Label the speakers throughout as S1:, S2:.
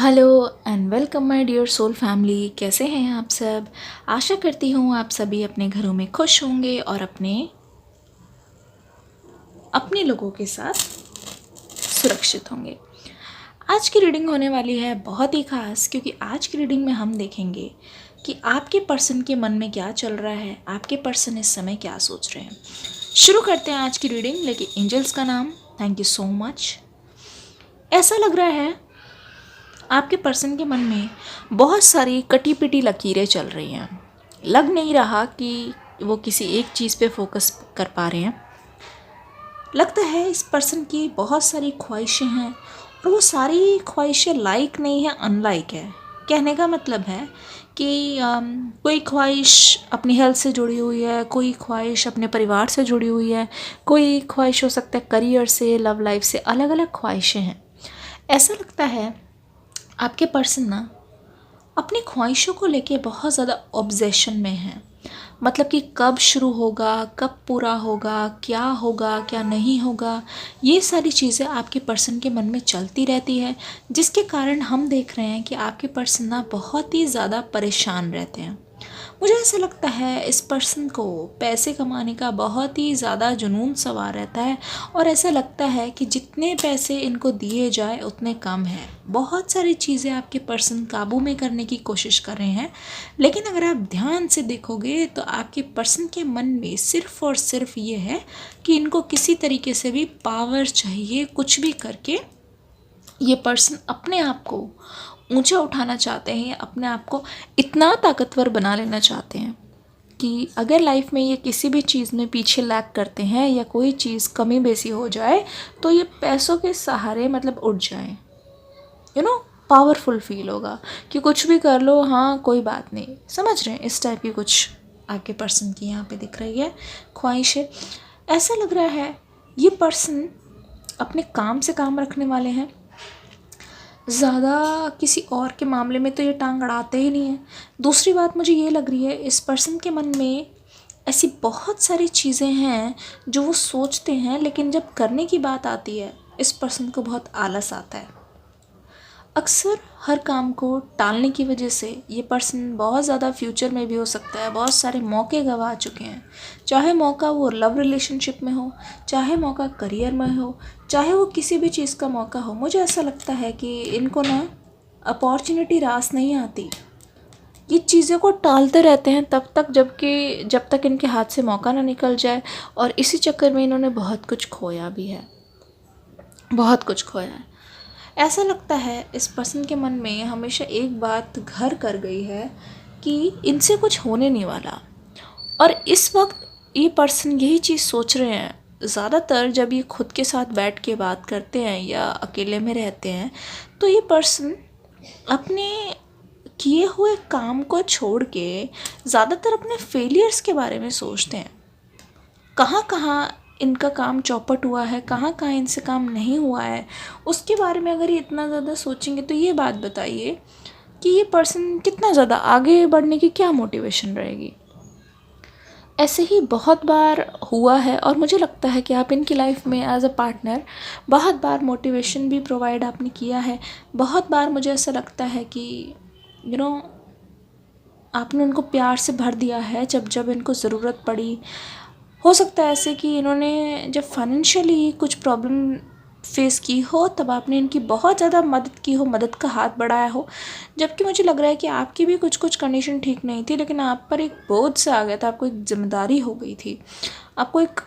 S1: Hello and welcome my dear soul family. कैसे हैं आप सब। आशा करती हूँ आप सभी अपने घरों में खुश होंगे और अपने अपने लोगों के साथ सुरक्षित होंगे। आज की रीडिंग होने वाली है बहुत ही खास, क्योंकि आज की रीडिंग में हम देखेंगे कि आपके पर्सन के मन में क्या चल रहा है, आपके पर्सन इस समय क्या सोच रहे हैं। शुरू करते हैं आज की रीडिंग। लेकिन एंजल्स का नाम थैंक यू सो मच। ऐसा लग रहा है आपके पर्सन के मन में बहुत सारी कटी पिटी लकीरें चल रही हैं। लग नहीं रहा कि वो किसी एक चीज़ पे फोकस कर पा रहे हैं। लगता है इस पर्सन की बहुत सारी ख्वाहिशें हैं और वो सारी ख्वाहिशें लाइक नहीं है, अनलाइक है। कहने का मतलब है कि कोई ख्वाहिश अपनी हेल्थ से जुड़ी हुई है, कोई ख्वाहिश अपने परिवार से जुड़ी हुई है, कोई ख्वाहिश हो सकता है करियर से, लव लाइफ से। अलग अलग ख्वाहिशें हैं। ऐसा लगता है आपके पर्सन ना अपनी ख्वाहिशों को लेके बहुत ज़्यादा ऑब्जेशन में है। मतलब कि कब शुरू होगा, कब पूरा होगा, क्या नहीं होगा, ये सारी चीज़ें आपके पर्सन के मन में चलती रहती है, जिसके कारण हम देख रहे हैं कि आपके पर्सन ना बहुत ही ज़्यादा परेशान रहते हैं। मुझे ऐसा लगता है इस पर्सन को पैसे कमाने का बहुत ही ज़्यादा जुनून सवार रहता है और ऐसा लगता है कि जितने पैसे इनको दिए जाए उतने कम है। बहुत सारी चीज़ें आपके पर्सन काबू में करने की कोशिश कर रहे हैं, लेकिन अगर आप ध्यान से देखोगे तो आपके पर्सन के मन में सिर्फ़ और सिर्फ ये है कि इनको किसी तरीके से भी पावर चाहिए। कुछ भी करके ये पर्सन अपने आप को ऊंचा उठाना चाहते हैं, अपने आप को इतना ताकतवर बना लेना चाहते हैं कि अगर लाइफ में ये किसी भी चीज़ में पीछे लैग करते हैं या कोई चीज़ कमी बेसी हो जाए तो ये पैसों के सहारे मतलब उठ जाएं। पावरफुल फील होगा कि कुछ भी कर लो, हाँ कोई बात नहीं। समझ रहे हैं, इस टाइप की कुछ आपके पर्सन की यहाँ पे दिख रही है ख्वाहिश है। ऐसा लग रहा है ये पर्सन अपने काम से काम रखने वाले हैं। ज़्यादा किसी और के मामले में तो ये टांग अड़ाते ही नहीं हैं। दूसरी बात मुझे ये लग रही है इस पर्सन के मन में ऐसी बहुत सारी चीज़ें हैं जो वो सोचते हैं, लेकिन जब करने की बात आती है इस पर्सन को बहुत आलस आता है। अक्सर हर काम को टालने की वजह से ये पर्सन बहुत ज़्यादा फ्यूचर में भी हो सकता है बहुत सारे मौके गंवा चुके हैं। चाहे मौका वो लव रिलेशनशिप में हो, चाहे मौका करियर में हो, चाहे वो किसी भी चीज़ का मौका हो। मुझे ऐसा लगता है कि इनको ना अपॉर्चुनिटी रास नहीं आती। ये चीज़ों को टालते रहते हैं जब तक इनके हाथ से मौका ना निकल जाए, और इसी चक्कर में इन्होंने बहुत कुछ खोया भी है, बहुत कुछ खोया है। ऐसा लगता है इस पर्सन के मन में हमेशा एक बात घर कर गई है कि इनसे कुछ होने नहीं वाला, और इस वक्त ये पर्सन यही चीज़ सोच रहे हैं। ज़्यादातर जब ये खुद के साथ बैठ के बात करते हैं या अकेले में रहते हैं तो ये पर्सन अपने किए हुए काम को छोड़ के ज़्यादातर अपने फेलियर्स के बारे में सोचते हैं। कहाँ कहाँ इनका काम चौपट हुआ है, कहाँ कहाँ इनसे काम नहीं हुआ है, उसके बारे में अगर ये इतना ज़्यादा सोचेंगे तो ये बात बताइए कि ये पर्सन कितना ज़्यादा आगे बढ़ने की क्या मोटिवेशन रहेगी। ऐसे ही बहुत बार हुआ है और मुझे लगता है कि आप इनकी लाइफ में एज अ पार्टनर बहुत बार मोटिवेशन भी प्रोवाइड आपने किया है। बहुत बार मुझे ऐसा लगता है कि यू नो आपने उनको प्यार से भर दिया है जब जब इनको ज़रूरत पड़ी। हो सकता है ऐसे कि इन्होंने जब फाइनेंशियली कुछ प्रॉब्लम फेस की हो तब आपने इनकी बहुत ज़्यादा मदद की हो, मदद का हाथ बढ़ाया हो। जबकि मुझे लग रहा है कि आपकी भी कुछ कुछ कंडीशन ठीक नहीं थी, लेकिन आप पर एक बोझ सा आ गया था, आपको एक जिम्मेदारी हो गई थी। आपको एक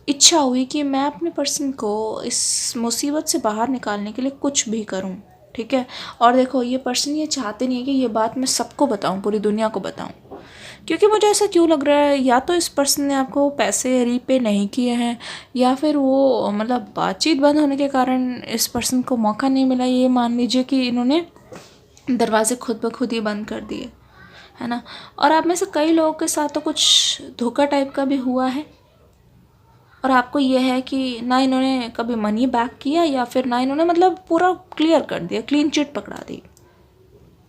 S1: इच्छा हुई कि मैं अपने पर्सन को इस मुसीबत से बाहर निकालने के लिए कुछ भी करूं। ठीक है। और देखो ये पर्सन ये चाहते नहीं है कि ये बात मैं सबको बताऊं, पूरी दुनिया को बताऊं। क्योंकि मुझे ऐसा क्यों लग रहा है, या तो इस पर्सन ने आपको पैसे रीपे नहीं किए हैं, या फिर वो मतलब बातचीत बंद होने के कारण इस पर्सन को मौका नहीं मिला। ये मान लीजिए कि इन्होंने दरवाजे खुद ब खुद ही बंद कर दिए, है ना। और आप में से कई लोगों के साथ तो कुछ धोखा टाइप का भी हुआ है, और आपको ये है कि ना इन्होंने कभी मनी बैक किया या फिर ना इन्होंने मतलब पूरा क्लियर कर दिया, क्लीन चिट पकड़ा दी।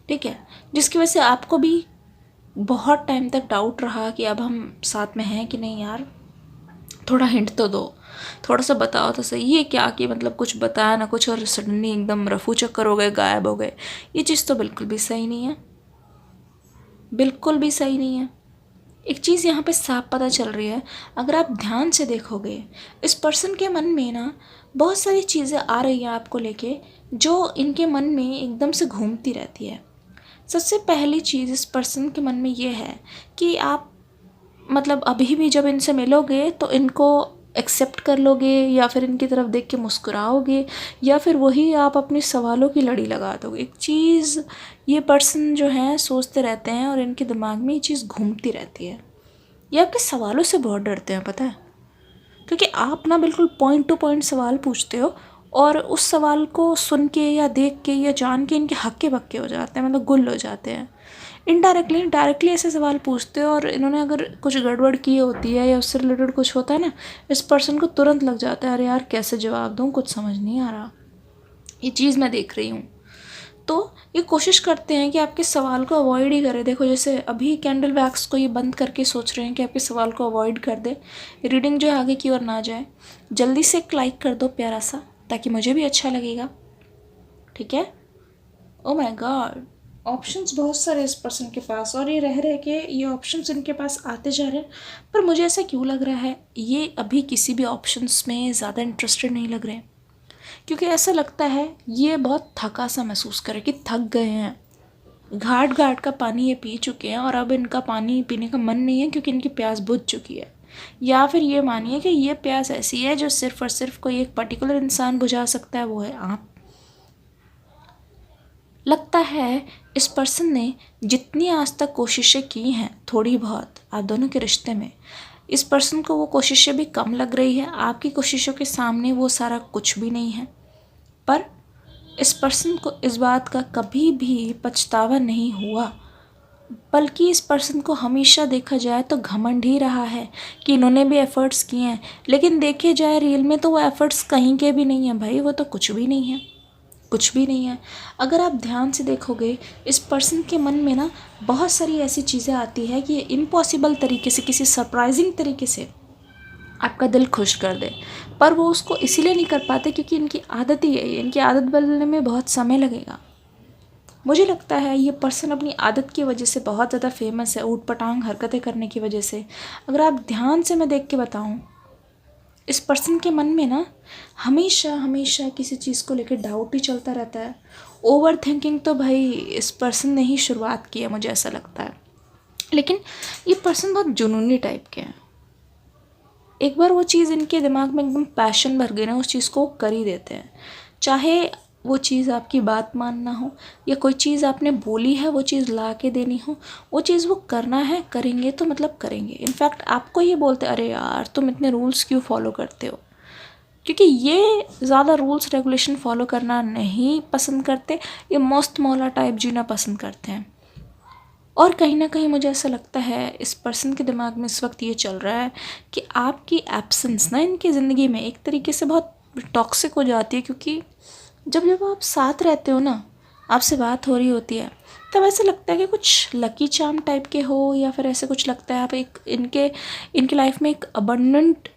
S1: ठीक है। जिसकी वजह से आपको भी बहुत टाइम तक डाउट रहा कि अब हम साथ में हैं कि नहीं यार। थोड़ा हिंट तो दो, थोड़ा सा बताओ तो सही। ये क्या कि मतलब कुछ बताया ना कुछ और सडनली एकदम रफू चक्कर हो गए, गायब हो गए। ये चीज़ तो बिल्कुल भी सही नहीं है, बिल्कुल भी सही नहीं है। एक चीज़ यहाँ पे साफ पता चल रही है, अगर आप ध्यान से देखोगे इस पर्सन के मन में ना बहुत सारी चीज़ें आ रही हैं आपको लेके, जो इनके मन में एकदम से घूमती रहती है। सबसे पहली चीज़ इस पर्सन के मन में ये है कि आप मतलब अभी भी जब इनसे मिलोगे तो इनको एक्सेप्ट कर लोगे, या फिर इनकी तरफ देख के मुस्कुराओगे, या फिर वही आप अपने सवालों की लड़ी लगा दोगे। एक चीज़ ये पर्सन जो है सोचते रहते हैं और इनके दिमाग में ये चीज़ घूमती रहती है। ये आपके सवालों से बहुत डरते हैं, पता है, क्योंकि आप ना बिल्कुल पॉइंट टू पॉइंट सवाल पूछते हो, और उस सवाल को सुन के या देख के या जान के इनके हक्के बक्के हो जाते हैं, मतलब गुल हो जाते हैं। इनडायरेक्टली डायरेक्टली ऐसे सवाल पूछते हो, और इन्होंने अगर कुछ गड़बड़ की होती है या उससे रिलेटेड कुछ होता है ना, इस पर्सन को तुरंत लग जाता है अरे यार कैसे जवाब दूँ, कुछ समझ नहीं आ रहा। ये चीज़ मैं देख रही हूँ। तो ये कोशिश करते हैं कि आपके सवाल को अवॉइड ही करें। देखो जैसे अभी कैंडल वैक्स को ये बंद करके सोच रहे हैं कि आपके सवाल को अवॉइड कर दे, रीडिंग जो है आगे की ओर ना जाए। जल्दी से एक लाइक कर दो प्यारा सा, ताकि मुझे भी अच्छा लगेगा, ठीक है। ओ माय गॉड, ऑप्शंस बहुत सारे इस पर्सन के पास, और ये रह रहे के ये ऑप्शंस इनके पास आते जा रहे हैं। पर मुझे ऐसा क्यों लग रहा है ये अभी किसी भी ऑप्शंस में ज़्यादा इंटरेस्टेड नहीं लग रहे हैं, क्योंकि ऐसा लगता है ये बहुत थका सा महसूस करे कि थक गए हैं। घाट घाट का पानी ये पी चुके हैं और अब इनका पानी पीने का मन नहीं है, क्योंकि इनकी प्यास बुझ चुकी है। या फिर ये मानिए कि ये प्यास ऐसी है जो सिर्फ और सिर्फ कोई एक पर्टिकुलर इंसान बुझा सकता है, वो है आप। लगता है इस पर्सन ने जितनी आज तक कोशिशें की हैं थोड़ी बहुत आप दोनों के रिश्ते में, इस पर्सन को वो कोशिशें भी कम लग रही है। आपकी कोशिशों के सामने वो सारा कुछ भी नहीं है। पर इस पर्सन को इस बात का कभी भी पछतावा नहीं हुआ, बल्कि इस पर्सन को हमेशा देखा जाए तो घमंड ही रहा है कि इन्होंने भी एफ़र्ट्स किए हैं। लेकिन देखे जाए रियल में तो वो एफ़र्ट्स कहीं के भी नहीं हैं भाई, वो तो कुछ भी नहीं है, कुछ भी नहीं है। अगर आप ध्यान से देखोगे इस पर्सन के मन में ना बहुत सारी ऐसी चीज़ें आती है कि इम्पॉसिबल तरीके से, किसी सरप्राइजिंग तरीके से आपका दिल खुश कर दे, पर वो उसको इसीलिए नहीं कर पाते क्योंकि इनकी आदत ही है, इनकी आदत बदलने में बहुत समय लगेगा। मुझे लगता है ये पर्सन अपनी आदत की वजह से बहुत ज़्यादा फेमस है, ऊटपटांग हरकतें करने की वजह से। अगर आप ध्यान से मैं देख के बताऊँ, इस पर्सन के मन में ना हमेशा हमेशा किसी चीज़ को लेकर डाउट ही चलता रहता है। ओवर थिंकिंग तो भाई इस पर्सन ने ही शुरुआत की है, मुझे ऐसा लगता है। लेकिन ये पर्सन बहुत जुनूनी टाइप के हैं। एक बार वो चीज़ इनके दिमाग में एकदम पैशन भर गई ना, उस चीज़ को कर ही देते हैं। चाहे वो चीज़ आपकी बात मानना हो, या कोई चीज़ आपने बोली है वो चीज़ ला के देनी हो, वो चीज़ वो करना है, करेंगे तो मतलब करेंगे। इनफैक्ट आपको ये बोलते अरे यार तुम इतने रूल्स क्यों फॉलो करते हो, क्योंकि ये ज़्यादा रूल्स रेगुलेशन फॉलो करना नहीं पसंद करते, ये मस्त मौला टाइप जीना पसंद करते हैं। और कहीं ना कहीं मुझे ऐसा लगता है इस पर्सन के दिमाग में इस वक्त ये चल रहा है कि आपकी एब्सेंस ना इनकी ज़िंदगी में एक तरीके से बहुत टॉक्सिक हो जाती है, क्योंकि जब जब आप साथ रहते हो ना, आपसे बात हो रही होती है, तब ऐसा लगता है कि कुछ लकी चार्म टाइप के हो, या फिर ऐसे कुछ लगता है आप एक इनके लाइफ में एक अबंडेंट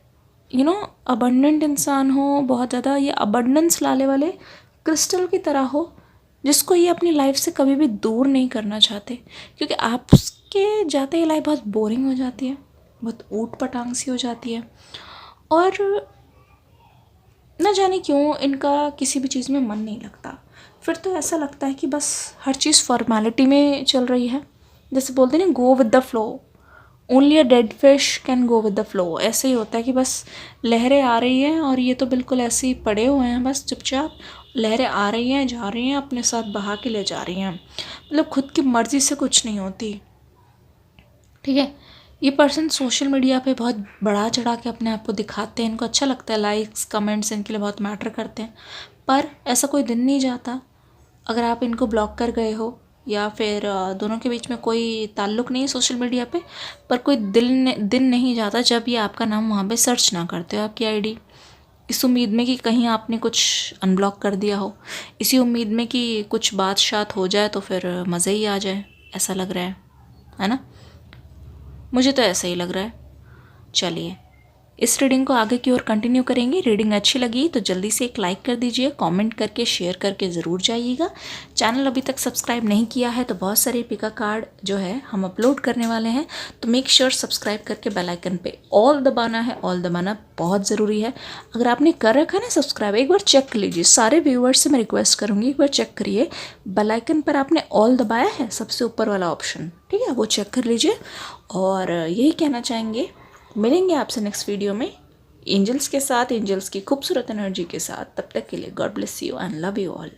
S1: अबंडेंट इंसान हो, बहुत ज़्यादा ये अबंडेंस लाने वाले क्रिस्टल की तरह हो, जिसको ये अपनी लाइफ से कभी भी दूर नहीं करना चाहते। क्योंकि आपके जाते ही लाइफ बहुत बोरिंग हो जाती है, बहुत ऊट पटांग सी हो जाती है, और न जाने क्यों इनका किसी भी चीज़ में मन नहीं लगता। फिर तो ऐसा लगता है कि बस हर चीज़ फॉर्मेलिटी में चल रही है। जैसे बोलते हैं ना, go with the flow, only a dead fish can go with the flow. ऐसे ही होता है कि बस लहरें आ रही हैं और ये तो बिल्कुल ऐसे ही पड़े हुए हैं, बस चुपचाप लहरें आ रही हैं, जा रही हैं, अपने साथ बहा के ले जा रही हैं, मतलब खुद की मर्ज़ी से कुछ नहीं होती, ठीक है। ये पर्सन सोशल मीडिया पे बहुत बढ़ा चढ़ा के अपने आप को दिखाते हैं, इनको अच्छा लगता है, लाइक्स कमेंट्स इनके लिए बहुत मैटर करते हैं। पर ऐसा कोई दिन नहीं जाता अगर आप इनको ब्लॉक कर गए हो, या फिर दोनों के बीच में कोई ताल्लुक़ नहीं है सोशल मीडिया पे, पर कोई दिन नहीं जाता जब ये आपका नाम वहाँ पे सर्च ना करते हो, आपकी आईडी, इस उम्मीद में कि कहीं आपने कुछ अनब्लॉक कर दिया हो, इसी उम्मीद में कि कुछ बात शात हो जाए तो फिर मज़े ही आ जाए, ऐसा लग रहा है ना। मुझे तो ऐसा ही लग रहा है। चलिए, इस रीडिंग को आगे की ओर कंटिन्यू करेंगे। रीडिंग अच्छी लगी तो जल्दी से एक लाइक कर दीजिए, कमेंट करके शेयर करके ज़रूर जाइएगा। चैनल अभी तक सब्सक्राइब नहीं किया है तो बहुत सारे पिका कार्ड जो है हम अपलोड करने वाले हैं, तो मेक श्योर सब्सक्राइब करके बेल आइकन पे ऑल दबाना है। ऑल दबाना बहुत ज़रूरी है। अगर आपने कर रखा है ना सब्सक्राइब, एक बार चेक कर लीजिए। सारे व्यूअर्स से मैं रिक्वेस्ट करूँगी एक बार चेक करिए, बेल आइकन पर आपने ऑल दबाया है, सबसे ऊपर वाला ऑप्शन, ठीक है, वो चेक कर लीजिए। और यही कहना चाहेंगे, मिलेंगे आपसे नेक्स्ट वीडियो में एंजल्स के साथ, एंजल्स की खूबसूरत एनर्जी के साथ। तब तक के लिए God bless you and love you all.